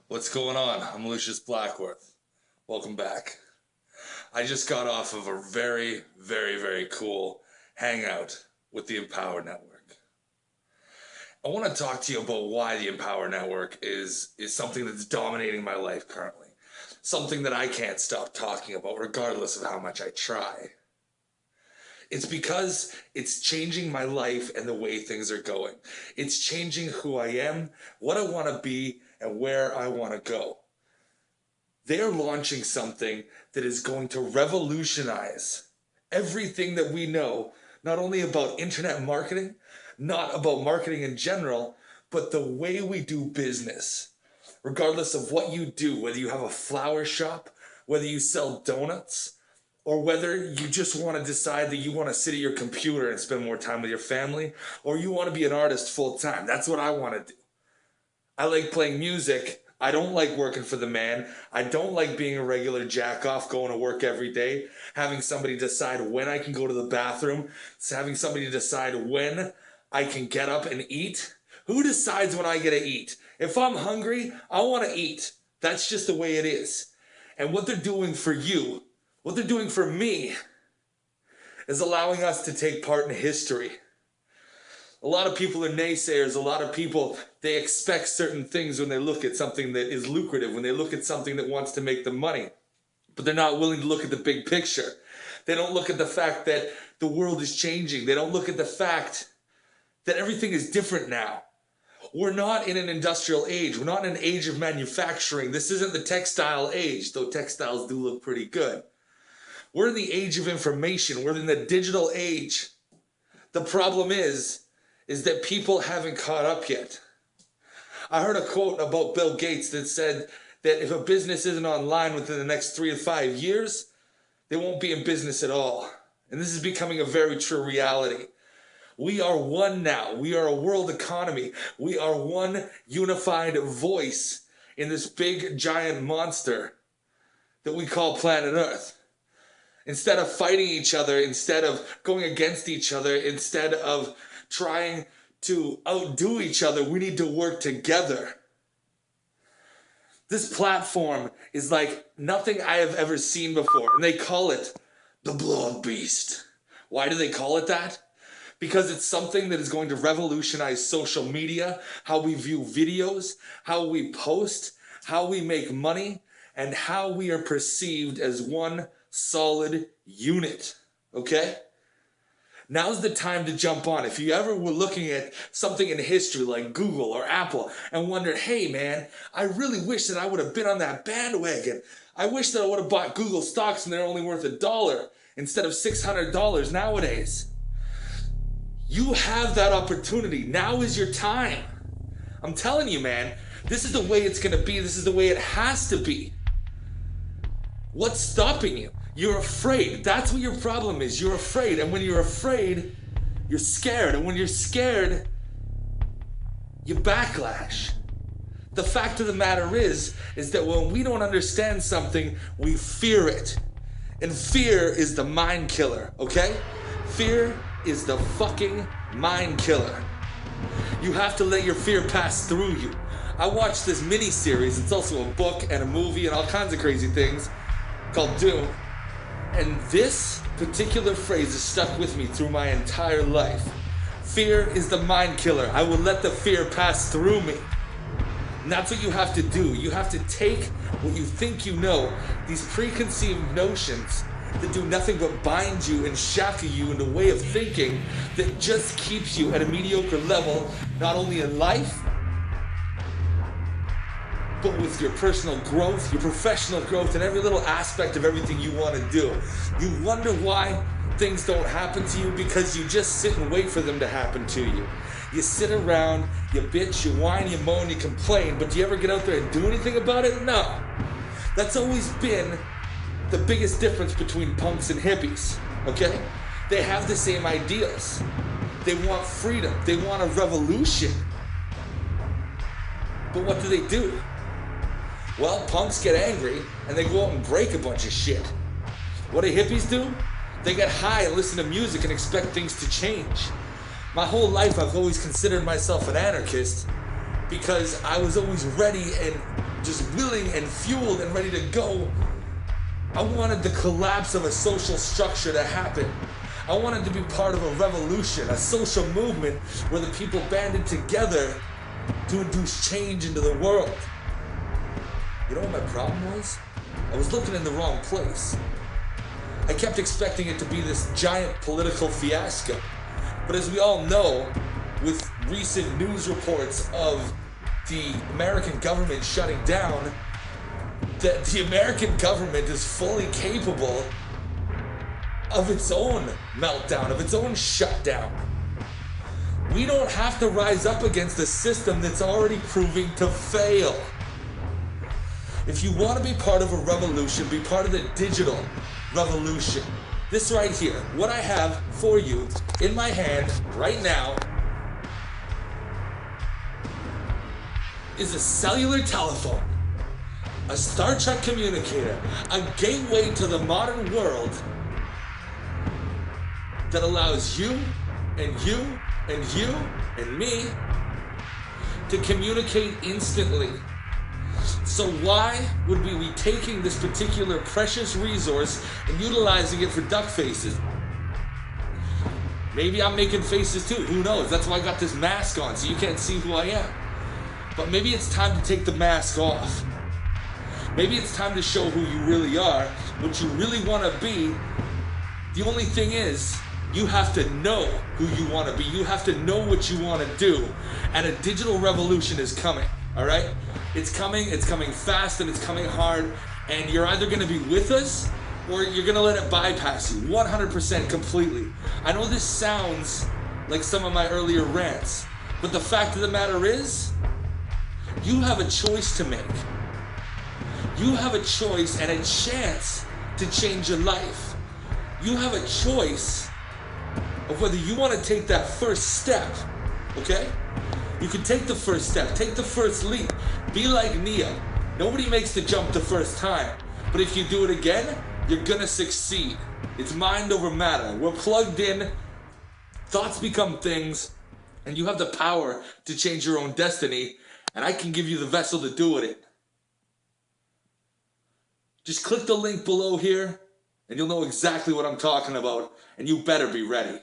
What's going on? I'm Lucius Blackworth. Welcome back. I just got off of a very cool hangout with the Empower Network. I want to talk to you about why the Empower Network is something that's dominating my life currently. Something that I can't stop talking about regardless of how much I try. It's because it's changing my life and the way things are going. It's changing who I am, what I want to be, and where I want to go. They're launching something that is going to revolutionize everything that we know, not only about internet marketing, not about marketing in general, but the way we do business. Regardless of what you do, whether you have a flower shop, whether you sell donuts, or whether you just want to decide that you want to sit at your computer and spend more time with your family, or you want to be an artist full time. That's what I want to do. I like playing music. I don't like working for the man. I don't like being a regular jack off, going to work every day, having somebody decide when I can go to the bathroom, having somebody decide when I can get up and eat. Who decides when I get to eat? If I'm hungry, I want to eat. That's just the way it is. And what they're doing for you, what they're doing for me, is allowing us to take part in history. A lot of people are naysayers. A lot of people, they expect certain things when they look at something that is lucrative, when they look at something that wants to make them money. But they're not willing to look at the big picture. They don't look at the fact that the world is changing. They don't look at the fact that everything is different now. We're not in an industrial age. We're not in an age of manufacturing. This isn't the textile age, though textiles do look pretty good. We're in the age of information. We're in the digital age. The problem is that people haven't caught up yet. I heard a quote about Bill Gates that said that if a business isn't online within the next 3 to 5 years, they won't be in business at all. And this is becoming a very true reality. We are one now. We are a world economy. We are one unified voice in this big giant monster that we call planet Earth. Instead of fighting each other, instead of going against each other, instead of trying to outdo each other, we need to work together. This platform is like nothing I have ever seen before, and they call it the Blog Beast. Why do they call it that? Because it's something that is going to revolutionize social media, how we view videos, how we post, how we make money, and how we are perceived as one solid unit. Okay? Now's the time to jump on. If you ever were looking at something in history like Google or Apple and wondered, hey man, I really wish that I would have been on that bandwagon. I wish that I would have bought Google stocks and they're only worth $1 instead of $600 nowadays. You have that opportunity. Now is your time. I'm telling you, man, this is the way it's going to be. This is the way it has to be. What's stopping you? You're afraid. That's what your problem is. You're afraid. And when you're afraid, you're scared. And when you're scared, you backlash. The fact of the matter is that when we don't understand something, we fear it. And fear is the mind killer, okay? Fear is the fucking mind killer. You have to let your fear pass through you. I watched this mini-series. It's also a book and a movie and all kinds of crazy things called Dune. And this particular phrase has stuck with me through my entire life. Fear is the mind killer. I will let the fear pass through me. And that's what you have to do. You have to take what you think you know, these preconceived notions that do nothing but bind you and shackle you in a way of thinking that just keeps you at a mediocre level, not only in life, but with your personal growth, your professional growth, and every little aspect of everything you want to do. You wonder why things don't happen to you because you just sit and wait for them to happen to you. You sit around, you bitch, you whine, you moan, you complain, but do you ever get out there and do anything about it? No. That's always been the biggest difference between punks and hippies, okay? They have the same ideals. They want freedom. They want a revolution. But what do? Well, punks get angry and they go out and break a bunch of shit. What do hippies do? They get high and listen to music and expect things to change. My whole life I've always considered myself an anarchist because I was always ready and just willing and fueled and ready to go. I wanted the collapse of a social structure to happen. I wanted to be part of a revolution, a social movement where the people banded together to induce change into the world. You know what my problem was? I was looking in the wrong place. I kept expecting it to be this giant political fiasco. But as we all know, with recent news reports of the American government shutting down, that the American government is fully capable of its own meltdown, of its own shutdown. We don't have to rise up against a system that's already proving to fail. If you want to be part of a revolution, be part of the digital revolution. This right here, what I have for you in my hand right now, is a cellular telephone, a Star Trek communicator, a gateway to the modern world that allows you and you and you and me to communicate instantly. So why would we be taking this particular precious resource and utilizing it for duck faces? Maybe I'm making faces too, who knows? That's why I got this mask on, so you can't see who I am. But maybe it's time to take the mask off. Maybe it's time to show who you really are, what you really want to be. The only thing is, you have to know who you want to be. You have to know what you want to do. And a digital revolution is coming, all right? It's coming fast, and it's coming hard. And you're either going to be with us, or you're going to let it bypass you 100% completely. I know this sounds like some of my earlier rants, but the fact of the matter is, you have a choice to make. You have a choice and a chance to change your life. You have a choice of whether you want to take that first step, okay? You can take the first step, take the first leap. Be like Neo. Nobody makes the jump the first time. But if you do it again, you're gonna succeed. It's mind over matter. We're plugged in, thoughts become things, and you have the power to change your own destiny, and I can give you the vessel to do it. Just click the link below here, and you'll know exactly what I'm talking about, and you better be ready.